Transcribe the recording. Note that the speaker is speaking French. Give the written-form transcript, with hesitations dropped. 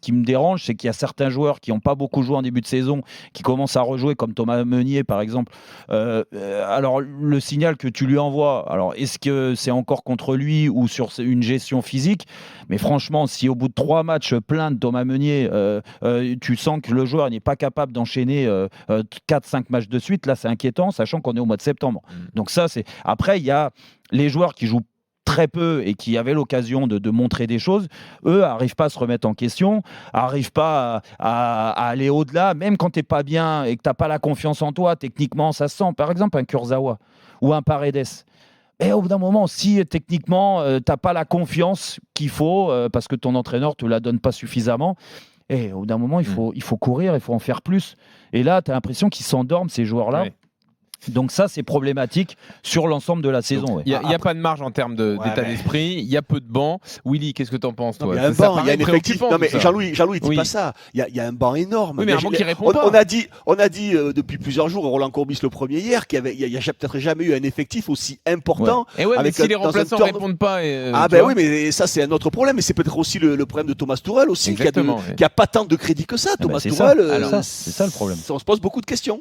qui me dérange, c'est qu'il y a certains joueurs qui n'ont pas beaucoup joué en début de saison, qui commencent à rejouer, comme Thomas Meunier par exemple. Alors le signal que tu lui envoies, alors est-ce que c'est encore contre lui ou sur une gestion physique? Mais franchement, si au bout de 3 matchs pleins de Thomas Meunier, tu sens que le joueur n'est pas capable d'enchaîner 4-5 matchs de suite, là c'est inquiétant, sachant qu'on est au mois de septembre. Donc ça, c'est... Après, il y a les joueurs qui jouent très peu et qui avaient l'occasion de montrer des choses, eux n'arrivent pas à se remettre en question, n'arrivent pas à aller au-delà, même quand tu n'es pas bien et que tu n'as pas la confiance en toi, techniquement ça se sent. Par exemple un Kurzawa ou un Paredes. Et au bout d'un moment, si techniquement tu n'as pas la confiance qu'il faut, parce que ton entraîneur ne te la donne pas suffisamment, et au bout d'un moment il faut courir, il faut en faire plus. Et là tu as l'impression qu'ils s'endorment ces joueurs-là. Ouais. Donc ça, c'est problématique sur l'ensemble de la saison. Il n'y a pas de marge en termes d'état d'esprit. Il y a peu de bancs. Willy, qu'est-ce que tu en penses, toi? Il y a un banc, il y a un effectif. Non, mais Jean-Louis, il dit pas ça. Il y a un banc énorme. Oui, mais un banc qui répond pas. On a dit depuis plusieurs jours, Roland Courbis le premier hier, qu'il y a peut-être jamais eu un effectif aussi important. Ouais. Et ouais, mais si les remplaçants ne répondent pas. Oui, mais ça, c'est un autre problème. Et c'est peut-être aussi le problème de Thomas Tuchel aussi, qui a pas tant de crédit que ça. Thomas Tuchel, c'est ça le problème. On se pose beaucoup de questions.